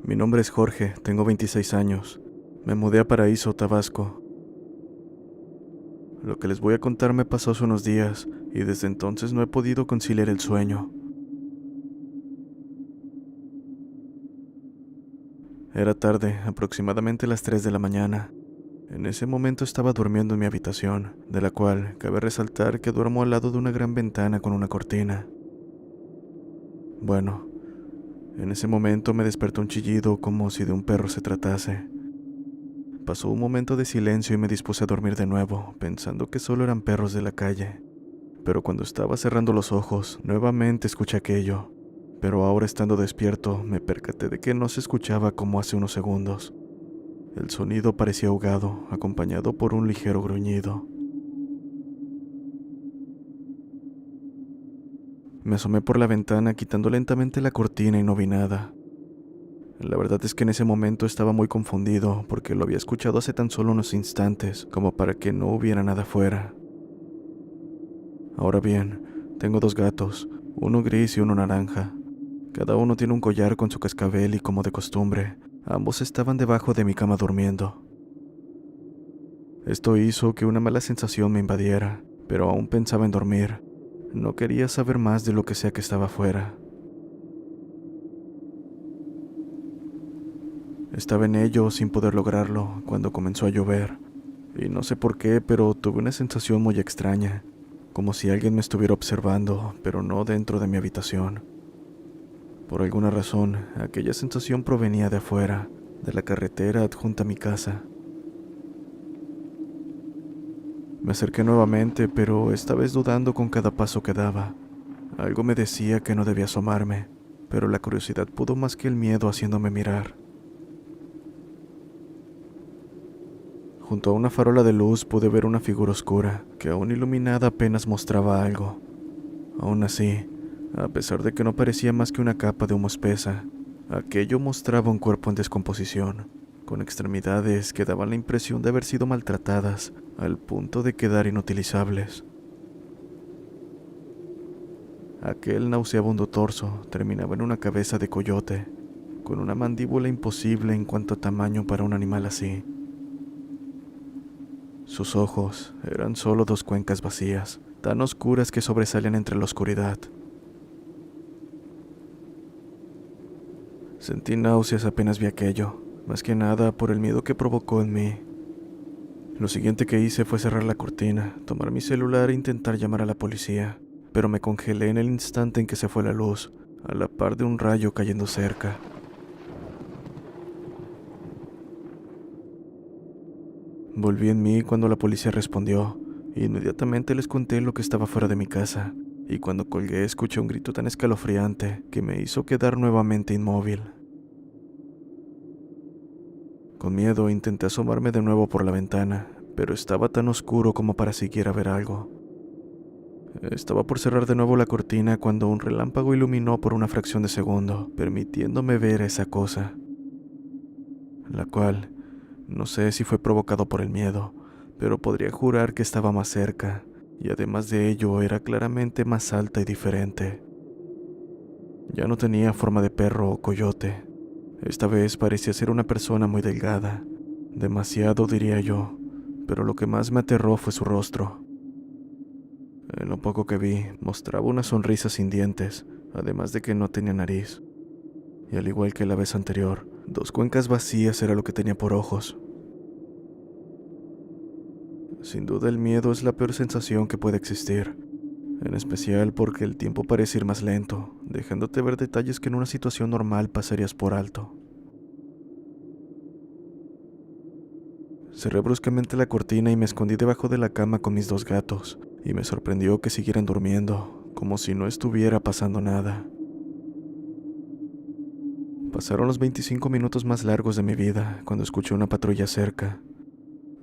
Mi nombre es Jorge, tengo 26 años. Me mudé a Paraíso, Tabasco. Lo que les voy a contar me pasó hace unos días y desde entonces no he podido conciliar el sueño. Era tarde, aproximadamente las 3 de la mañana. En ese momento estaba durmiendo en mi habitación, de la cual cabe resaltar que duermo al lado de una gran ventana con una cortina. Bueno, en ese momento me despertó un chillido como si de un perro se tratase. Pasó un momento de silencio y me dispuse a dormir de nuevo, pensando que solo eran perros de la calle. Pero cuando estaba cerrando los ojos, nuevamente escuché aquello. Pero ahora estando despierto, me percaté de que no se escuchaba como hace unos segundos. El sonido parecía ahogado, acompañado por un ligero gruñido. Me asomé por la ventana quitando lentamente la cortina y no vi nada. La verdad es que en ese momento estaba muy confundido porque lo había escuchado hace tan solo unos instantes como para que no hubiera nada afuera. Ahora bien, tengo dos gatos, uno gris y uno naranja. Cada uno tiene un collar con su cascabel y como de costumbre, ambos estaban debajo de mi cama durmiendo. Esto hizo que una mala sensación me invadiera, pero aún pensaba en dormir. No quería saber más de lo que sea que estaba afuera. Estaba en ello sin poder lograrlo cuando comenzó a llover, y no sé por qué, pero tuve una sensación muy extraña, como si alguien me estuviera observando, pero no dentro de mi habitación. Por alguna razón, aquella sensación provenía de afuera, de la carretera adjunta a mi casa. Me acerqué nuevamente, pero esta vez dudando con cada paso que daba. Algo me decía que no debía asomarme, pero la curiosidad pudo más que el miedo haciéndome mirar. Junto a una farola de luz pude ver una figura oscura, que aún iluminada apenas mostraba algo. Aún así, a pesar de que no parecía más que una capa de humo espesa, aquello mostraba un cuerpo en descomposición, con extremidades que daban la impresión de haber sido maltratadas al punto de quedar inutilizables. Aquel nauseabundo torso terminaba en una cabeza de coyote, con una mandíbula imposible en cuanto a tamaño para un animal así. Sus ojos eran solo dos cuencas vacías, tan oscuras que sobresalían entre la oscuridad. Sentí náuseas apenas vi aquello, más que nada por el miedo que provocó en mí. Lo siguiente que hice fue cerrar la cortina, tomar mi celular e intentar llamar a la policía, pero me congelé en el instante en que se fue la luz, a la par de un rayo cayendo cerca. Volví en mí cuando la policía respondió. Inmediatamente les conté lo que estaba fuera de mi casa, y cuando colgué escuché un grito tan escalofriante que me hizo quedar nuevamente inmóvil. Con miedo intenté asomarme de nuevo por la ventana, pero estaba tan oscuro como para siquiera ver algo. Estaba por cerrar de nuevo la cortina cuando un relámpago iluminó por una fracción de segundo, permitiéndome ver esa cosa, la cual no sé si fue provocado por el miedo, pero podría jurar que estaba más cerca, y además de ello era claramente más alta y diferente. Ya no tenía forma de perro o coyote. Esta vez parecía ser una persona muy delgada, demasiado diría yo, pero lo que más me aterró fue su rostro. En lo poco que vi, mostraba una sonrisa sin dientes, además de que no tenía nariz. Y al igual que la vez anterior, dos cuencas vacías era lo que tenía por ojos. Sin duda el miedo es la peor sensación que puede existir, en especial porque el tiempo parece ir más lento, dejándote ver detalles que en una situación normal pasarías por alto. Cerré bruscamente la cortina y me escondí debajo de la cama con mis dos gatos, y me sorprendió que siguieran durmiendo, como si no estuviera pasando nada. Pasaron los 25 minutos más largos de mi vida cuando escuché una patrulla cerca.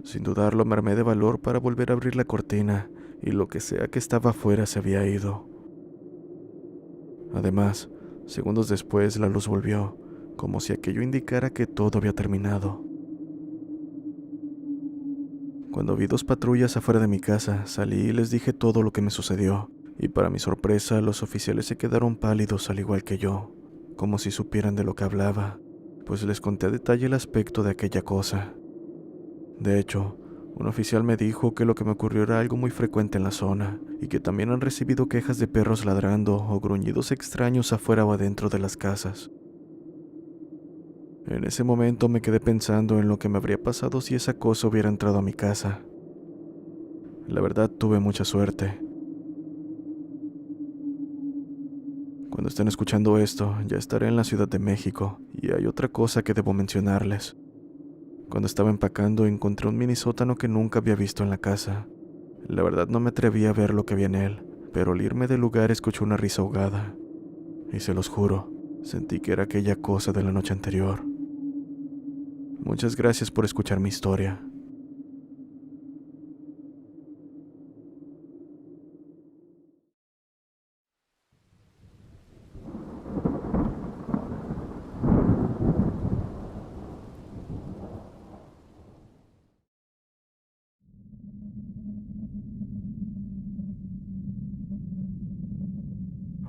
Sin dudarlo, me armé de valor para volver a abrir la cortina, y lo que sea que estaba afuera se había ido. Además, segundos después la luz volvió, como si aquello indicara que todo había terminado. Cuando vi dos patrullas afuera de mi casa, salí y les dije todo lo que me sucedió, y para mi sorpresa, los oficiales se quedaron pálidos al igual que yo, como si supieran de lo que hablaba. pues les conté a detalle el aspecto de aquella cosa. De hecho, un oficial me dijo que lo que me ocurrió era algo muy frecuente en la zona, y que también han recibido quejas de perros ladrando o gruñidos extraños afuera o adentro de las casas. En ese momento me quedé pensando en lo que me habría pasado si esa cosa hubiera entrado a mi casa. La verdad, tuve mucha suerte. Cuando estén escuchando esto, ya estaré en la Ciudad de México, y hay otra cosa que debo mencionarles. Cuando estaba empacando, encontré un mini sótano que nunca había visto en la casa. La verdad no me atreví a ver lo que había en él, pero al irme del lugar escuché una risa ahogada. Y se los juro, sentí que era aquella cosa de la noche anterior. Muchas gracias por escuchar mi historia.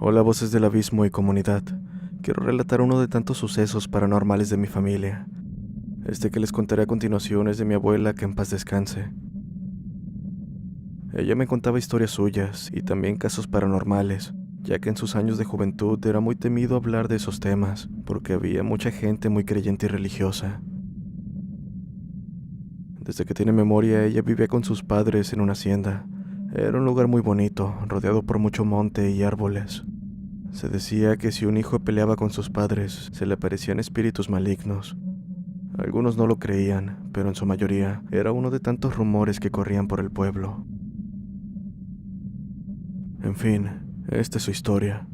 Hola, voces del abismo y comunidad. Quiero relatar uno de tantos sucesos paranormales de mi familia. Este que les contaré a continuación es de mi abuela, que en paz descanse. Ella me contaba historias suyas y también casos paranormales, ya que en sus años de juventud era muy temido hablar de esos temas, porque había mucha gente muy creyente y religiosa. Desde que tiene memoria, ella vivía con sus padres en una hacienda. Era un lugar muy bonito, rodeado por mucho monte y árboles. Se decía que si un hijo peleaba con sus padres, se le aparecían espíritus malignos. Algunos no lo creían, pero en su mayoría era uno de tantos rumores que corrían por el pueblo. En fin, esta es su historia.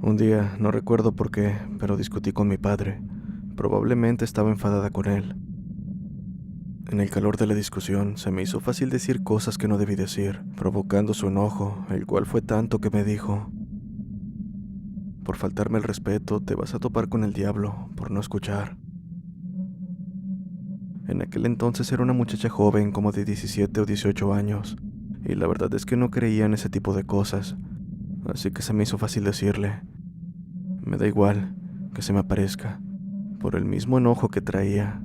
Un día, no recuerdo por qué, pero discutí con mi padre. Probablemente estaba enfadada con él. En el calor de la discusión, se me hizo fácil decir cosas que no debí decir, provocando su enojo, el cual fue tanto que me dijo: por faltarme el respeto, te vas a topar con el diablo, por no escuchar. En aquel entonces era una muchacha joven, como de 17 o 18 años, y la verdad es que no creía en ese tipo de cosas, así que se me hizo fácil decirle: me da igual, que se me aparezca, por el mismo enojo que traía.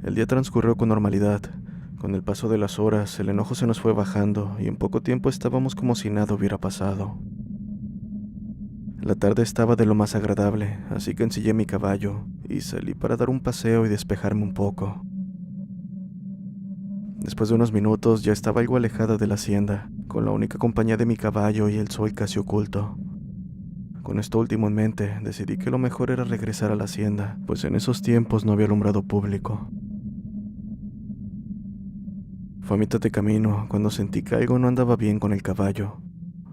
El día transcurrió con normalidad. Con el paso de las horas, el enojo se nos fue bajando y en poco tiempo estábamos como si nada hubiera pasado. La tarde estaba de lo más agradable, así que ensillé mi caballo y salí para dar un paseo y despejarme un poco. Después de unos minutos ya estaba algo alejada de la hacienda, con la única compañía de mi caballo y el sol casi oculto. Con esto último en mente, decidí que lo mejor era regresar a la hacienda, pues en esos tiempos no había alumbrado público. Fue a mitad de camino cuando sentí que algo no andaba bien con el caballo.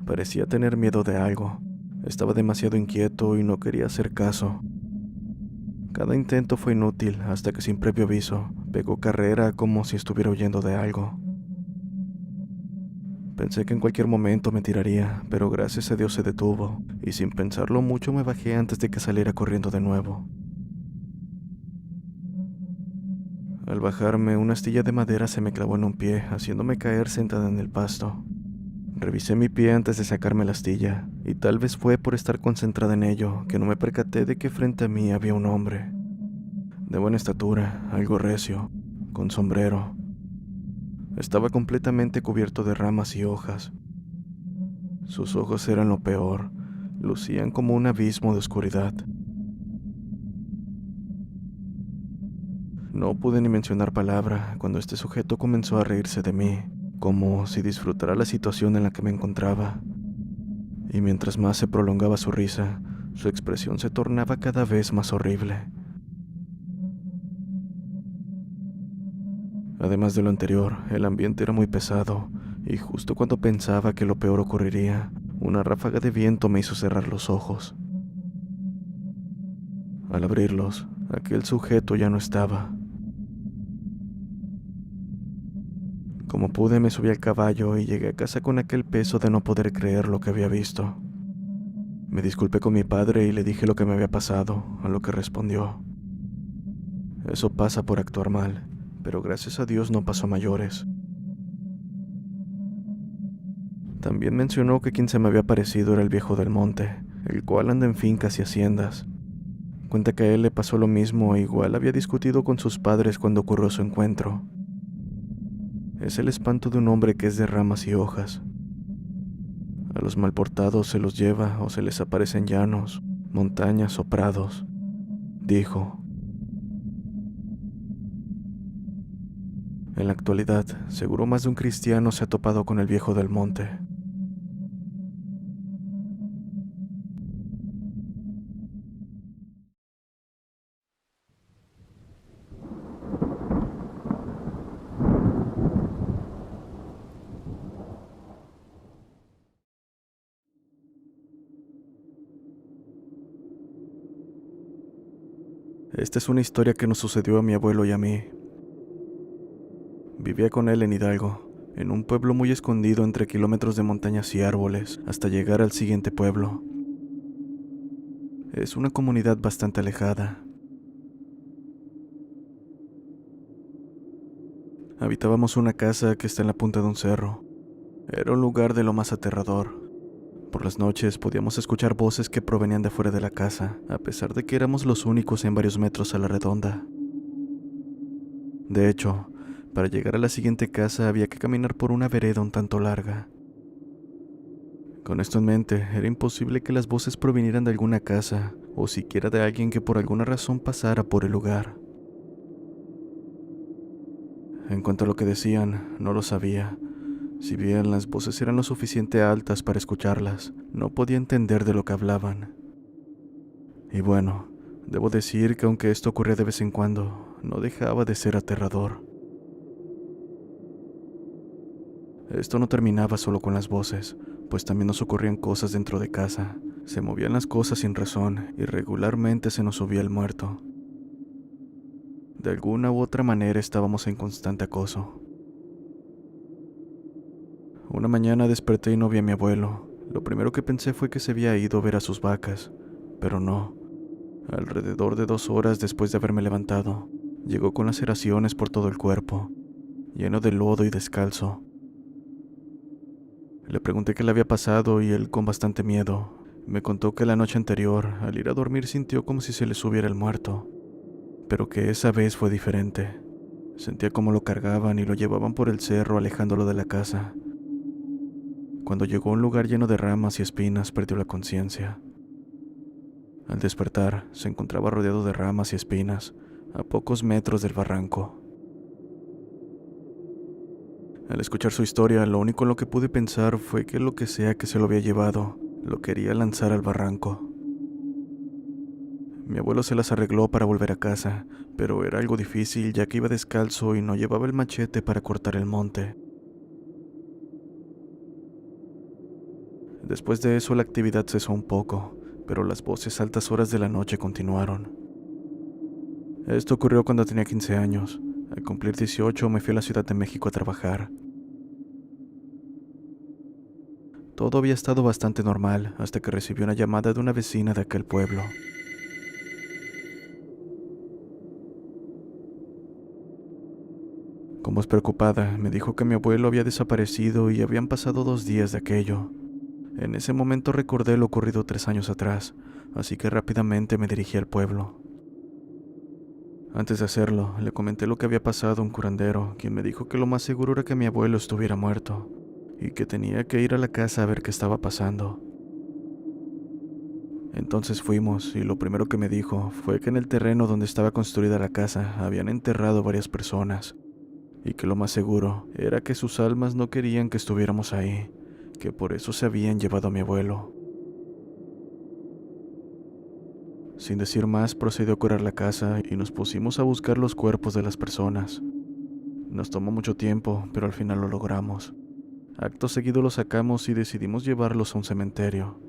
Parecía tener miedo de algo. Estaba demasiado inquieto y no quería hacer caso. Cada intento fue inútil hasta que sin previo aviso pegó carrera como si estuviera huyendo de algo. Pensé que en cualquier momento me tiraría, pero gracias a Dios se detuvo, y sin pensarlo mucho me bajé antes de que saliera corriendo de nuevo. Al bajarme, una astilla de madera se me clavó en un pie, haciéndome caer sentada en el pasto. Revisé mi pie antes de sacarme la astilla, y tal vez fue por estar concentrada en ello que no me percaté de que frente a mí había un hombre. De buena estatura, algo recio, con sombrero. Estaba completamente cubierto de ramas y hojas. Sus ojos eran lo peor, lucían como un abismo de oscuridad. No pude ni mencionar palabra cuando este sujeto comenzó a reírse de mí, como si disfrutara la situación en la que me encontraba. Y mientras más se prolongaba su risa, su expresión se tornaba cada vez más horrible. Además de lo anterior, el ambiente era muy pesado, y justo cuando pensaba que lo peor ocurriría, una ráfaga de viento me hizo cerrar los ojos. Al abrirlos, aquel sujeto ya no estaba. Como pude, me subí al caballo y llegué a casa con aquel peso de no poder creer lo que había visto. Me disculpé con mi padre y le dije lo que me había pasado, a lo que respondió: eso pasa por actuar mal, pero gracias a Dios no pasó a mayores. También mencionó que quien se me había aparecido era el viejo del monte, el cual anda en fincas y haciendas. Cuenta que a él le pasó lo mismo e igual había discutido con sus padres cuando ocurrió su encuentro. Es el espanto de un hombre que es de ramas y hojas. A los malportados se los lleva o se les aparece en llanos, montañas o prados, dijo. En la actualidad, seguro más de un cristiano se ha topado con el viejo del monte. Esta es una historia que nos sucedió a mi abuelo y a mí. Vivía con él en Hidalgo, en un pueblo muy escondido entre kilómetros de montañas y árboles, hasta llegar al siguiente pueblo. Es una comunidad bastante alejada. Habitábamos una casa que está en la punta de un cerro. Era un lugar de lo más aterrador. Por las noches podíamos escuchar voces que provenían de fuera de la casa, a pesar de que éramos los únicos en varios metros a la redonda. De hecho, para llegar a la siguiente casa había que caminar por una vereda un tanto larga. Con esto en mente, era imposible que las voces provinieran de alguna casa, o siquiera de alguien que por alguna razón pasara por el lugar. En cuanto a lo que decían, no lo sabía. Si bien las voces eran lo suficiente altas para escucharlas, no podía entender de lo que hablaban. Y bueno, debo decir que aunque esto ocurría de vez en cuando, no dejaba de ser aterrador. Esto no terminaba solo con las voces, pues también nos ocurrían cosas dentro de casa. Se movían las cosas sin razón y regularmente se nos subía el muerto. De alguna u otra manera estábamos en constante acoso. Una mañana desperté y no vi a mi abuelo. Lo primero que pensé fue que se había ido a ver a sus vacas, pero no. Alrededor de 2 horas después de haberme levantado, llegó con laceraciones por todo el cuerpo, lleno de lodo y descalzo. Le pregunté qué le había pasado y él, con bastante miedo, me contó que la noche anterior, al ir a dormir, sintió como si se le subiera el muerto, pero que esa vez fue diferente. Sentía como lo cargaban y lo llevaban por el cerro alejándolo de la casa. Cuando llegó a un lugar lleno de ramas y espinas, perdió la conciencia. Al despertar, se encontraba rodeado de ramas y espinas, a pocos metros del barranco. Al escuchar su historia, lo único en lo que pude pensar fue que lo que sea que se lo había llevado, lo quería lanzar al barranco. Mi abuelo se las arregló para volver a casa, pero era algo difícil ya que iba descalzo y no llevaba el machete para cortar el monte. Después de eso la actividad cesó un poco, pero las voces a altas horas de la noche continuaron. Esto ocurrió cuando tenía 15 años. Al cumplir 18 me fui a la Ciudad de México a trabajar. Todo había estado bastante normal hasta que recibí una llamada de una vecina de aquel pueblo. Con voz preocupada, me dijo que mi abuelo había desaparecido y habían pasado 2 días de aquello. En ese momento recordé lo ocurrido 3 años atrás, así que rápidamente me dirigí al pueblo. Antes de hacerlo, le comenté lo que había pasado a un curandero, quien me dijo que lo más seguro era que mi abuelo estuviera muerto, y que tenía que ir a la casa a ver qué estaba pasando. Entonces fuimos, y lo primero que me dijo fue que en el terreno donde estaba construida la casa habían enterrado varias personas, y que lo más seguro era que sus almas no querían que estuviéramos ahí, que por eso se habían llevado a mi abuelo. Sin decir más, procedió a curar la casa y nos pusimos a buscar los cuerpos de las personas. Nos tomó mucho tiempo, pero al final lo logramos. Acto seguido los sacamos y decidimos llevarlos a un cementerio.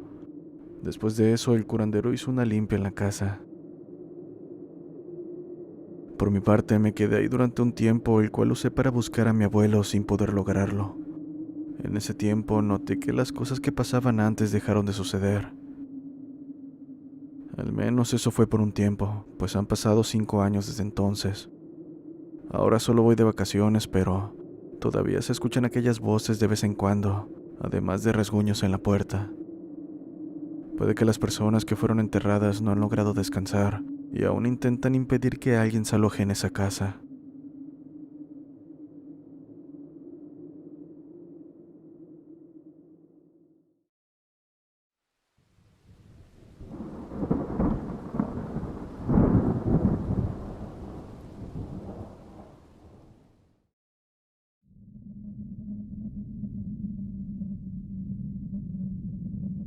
Después de eso, el curandero hizo una limpia en la casa. Por mi parte, me quedé ahí durante un tiempo, el cual usé para buscar a mi abuelo sin poder lograrlo. En ese tiempo noté que las cosas que pasaban antes dejaron de suceder. Al menos eso fue por un tiempo, pues han pasado 5 años desde entonces. Ahora solo voy de vacaciones, pero todavía se escuchan aquellas voces de vez en cuando, además de rasguños en la puerta. Puede que las personas que fueron enterradas no han logrado descansar y aún intentan impedir que alguien se aloje en esa casa.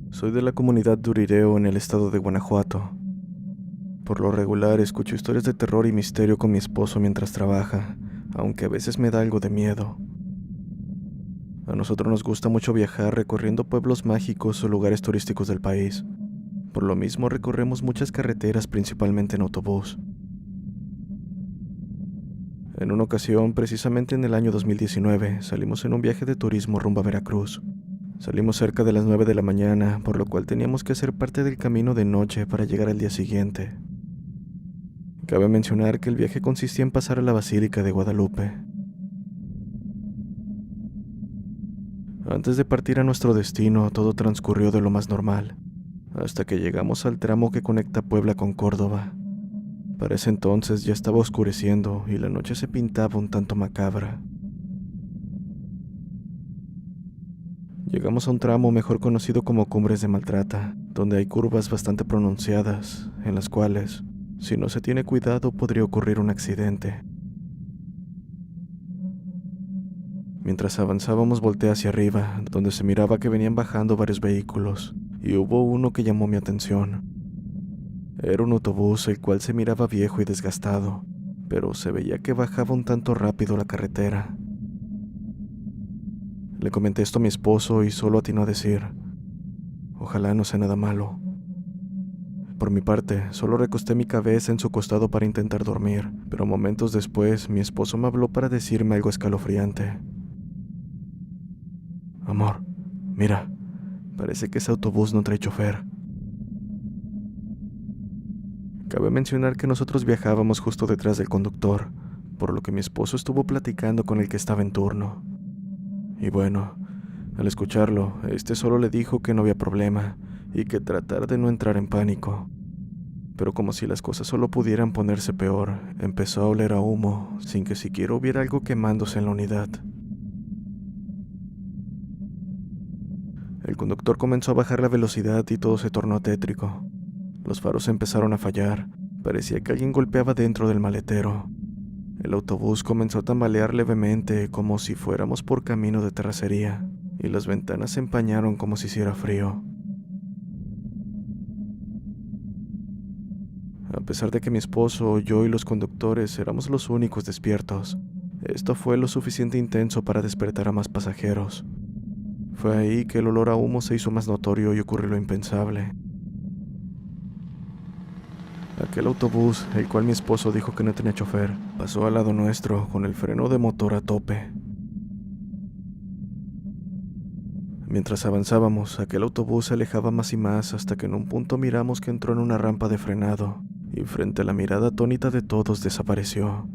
Soy de la comunidad de Urireo en el estado de Guanajuato. Por lo regular escucho historias de terror y misterio con mi esposo mientras trabaja, aunque a veces me da algo de miedo. A nosotros nos gusta mucho viajar recorriendo pueblos mágicos o lugares turísticos del país. Por lo mismo recorremos muchas carreteras, principalmente en autobús. En una ocasión, precisamente en el año 2019, salimos en un viaje de turismo rumbo a Veracruz. Salimos cerca de las 9 de la mañana, por lo cual teníamos que hacer parte del camino de noche para llegar al día siguiente. Cabe mencionar que el viaje consistía en pasar a la Basílica de Guadalupe. Antes de partir a nuestro destino, todo transcurrió de lo más normal, hasta que llegamos al tramo que conecta Puebla con Córdoba. Para ese entonces ya estaba oscureciendo y la noche se pintaba un tanto macabra. Llegamos a un tramo mejor conocido como Cumbres de Maltrata, donde hay curvas bastante pronunciadas, en las cuales, si no se tiene cuidado, podría ocurrir un accidente. Mientras avanzábamos volteé hacia arriba, donde se miraba que venían bajando varios vehículos, y hubo uno que llamó mi atención. Era un autobús el cual se miraba viejo y desgastado, pero se veía que bajaba un tanto rápido la carretera. Le comenté esto a mi esposo y solo atinó a decir: ojalá no sea nada malo. Por mi parte, solo recosté mi cabeza en su costado para intentar dormir, pero momentos después mi esposo me habló para decirme algo escalofriante. Amor, mira, parece que ese autobús no trae chofer. Cabe mencionar que nosotros viajábamos justo detrás del conductor, por lo que mi esposo estuvo platicando con el que estaba en turno. Y bueno, al escucharlo, este solo le dijo que no había problema y que tratara de no entrar en pánico. Pero como si las cosas solo pudieran ponerse peor, empezó a oler a humo, sin que siquiera hubiera algo quemándose en la unidad. El conductor comenzó a bajar la velocidad y todo se tornó tétrico. Los faros empezaron a fallar, parecía que alguien golpeaba dentro del maletero. El autobús comenzó a tambalear levemente como si fuéramos por camino de terracería, y las ventanas se empañaron como si hiciera frío. A pesar de que mi esposo, yo y los conductores éramos los únicos despiertos, esto fue lo suficiente intenso para despertar a más pasajeros. Fue ahí que el olor a humo se hizo más notorio y ocurrió lo impensable. Aquel autobús, el cual mi esposo dijo que no tenía chofer, pasó al lado nuestro con el freno de motor a tope. Mientras avanzábamos, aquel autobús se alejaba más y más hasta que en un punto miramos que entró en una rampa de frenado y frente a la mirada atónita de todos desapareció.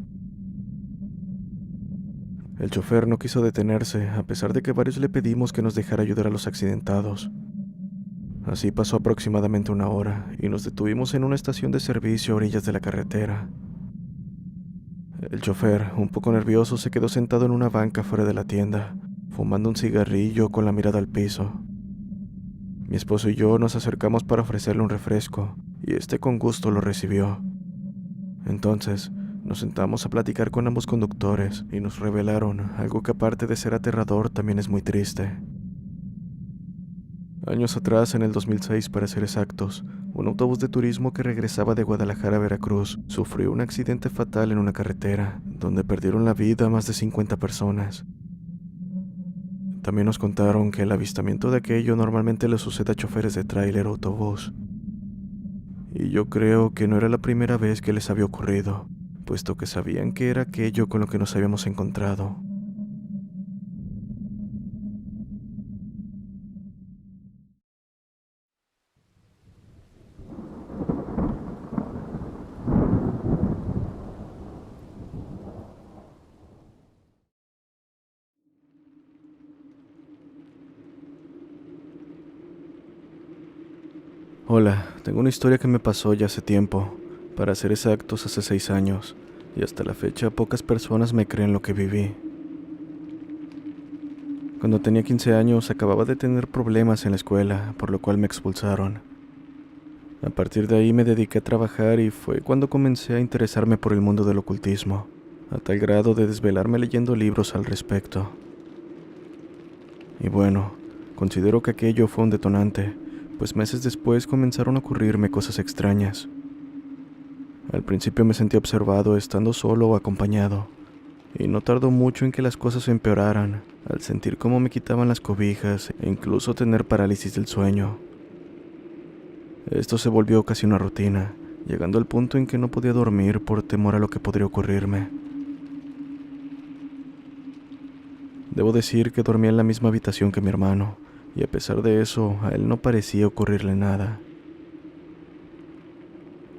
El chofer no quiso detenerse, a pesar de que varios le pedimos que nos dejara ayudar a los accidentados. Así pasó aproximadamente una hora y nos detuvimos en una estación de servicio a orillas de la carretera. El chofer, un poco nervioso, se quedó sentado en una banca fuera de la tienda, fumando un cigarrillo con la mirada al piso. Mi esposo y yo nos acercamos para ofrecerle un refresco, y este con gusto lo recibió. Entonces, nos sentamos a platicar con ambos conductores y nos revelaron algo que aparte de ser aterrador también es muy triste. Años atrás, en el 2006 para ser exactos, un autobús de turismo que regresaba de Guadalajara a Veracruz sufrió un accidente fatal en una carretera, donde perdieron la vida más de 50 personas. También nos contaron que el avistamiento de aquello normalmente le sucede a choferes de tráiler o autobús. Y yo creo que no era la primera vez que les había ocurrido, puesto que sabían que era aquello con lo que nos habíamos encontrado. Hola, tengo una historia que me pasó ya hace tiempo, para ser exactos hace 6 años, y hasta la fecha pocas personas me creen lo que viví. Cuando tenía 15 años acababa de tener problemas en la escuela, por lo cual me expulsaron. A partir de ahí me dediqué a trabajar y fue cuando comencé a interesarme por el mundo del ocultismo, a tal grado de desvelarme leyendo libros al respecto. Y bueno, considero que aquello fue un detonante, pues meses después comenzaron a ocurrirme cosas extrañas. Al principio me sentí observado estando solo o acompañado, y no tardó mucho en que las cosas empeoraran, al sentir cómo me quitaban las cobijas e incluso tener parálisis del sueño. Esto se volvió casi una rutina, llegando al punto en que no podía dormir por temor a lo que podría ocurrirme. Debo decir que dormía en la misma habitación que mi hermano, y a pesar de eso, a él no parecía ocurrirle nada.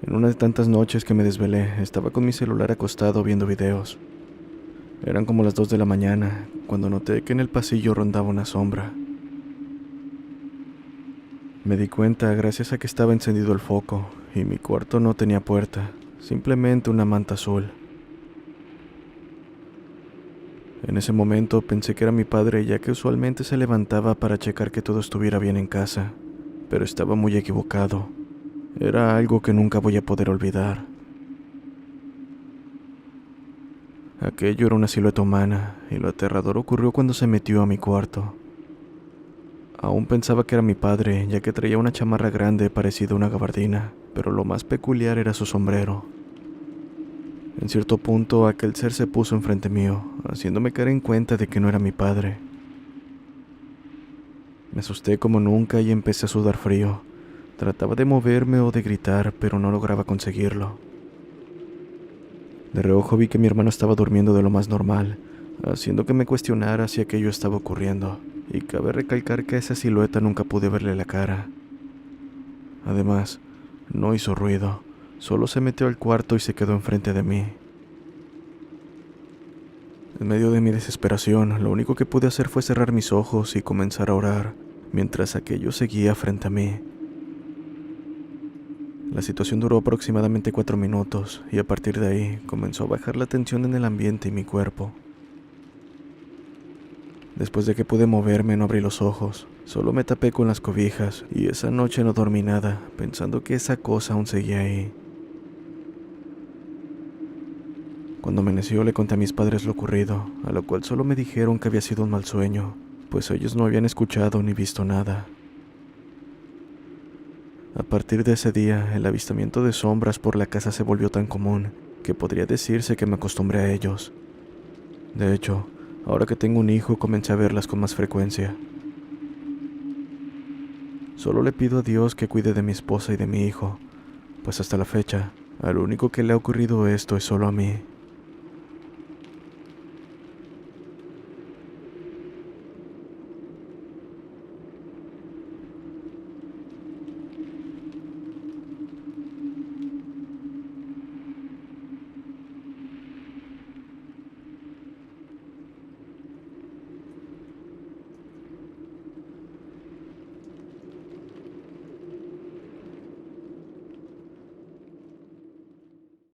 En una de tantas noches que me desvelé, estaba con mi celular acostado viendo videos. Eran como las 2 de la mañana, cuando noté que en el pasillo rondaba una sombra. Me di cuenta gracias a que estaba encendido el foco, y mi cuarto no tenía puerta, simplemente una manta azul. En ese momento pensé que era mi padre, ya que usualmente se levantaba para checar que todo estuviera bien en casa, pero estaba muy equivocado. Era algo que nunca voy a poder olvidar. Aquello era una silueta humana, y lo aterrador ocurrió cuando se metió a mi cuarto. Aún pensaba que era mi padre, ya que traía una chamarra grande parecida a una gabardina, pero lo más peculiar era su sombrero. En cierto punto, aquel ser se puso enfrente mío, haciéndome caer en cuenta de que no era mi padre. Me asusté como nunca y empecé a sudar frío. Trataba de moverme o de gritar, pero no lograba conseguirlo. De reojo vi que mi hermano estaba durmiendo de lo más normal, haciendo que me cuestionara si aquello estaba ocurriendo, y cabe recalcar que a esa silueta nunca pude verle la cara. Además, no hizo ruido, solo se metió al cuarto y se quedó enfrente de mí. En medio de mi desesperación, lo único que pude hacer fue cerrar mis ojos y comenzar a orar, mientras aquello seguía frente a mí. La situación duró aproximadamente 4 minutos, y a partir de ahí comenzó a bajar la tensión en el ambiente y mi cuerpo. Después de que pude moverme, no abrí los ojos, solo me tapé con las cobijas, y esa noche no dormí nada, pensando que esa cosa aún seguía ahí. Cuando amaneció le conté a mis padres lo ocurrido, a lo cual solo me dijeron que había sido un mal sueño, pues ellos no habían escuchado ni visto nada. A partir de ese día, el avistamiento de sombras por la casa se volvió tan común que podría decirse que me acostumbré a ellos. De hecho, ahora que tengo un hijo, comencé a verlas con más frecuencia. Solo le pido a Dios que cuide de mi esposa y de mi hijo, pues hasta la fecha, al único que le ha ocurrido esto es solo a mí.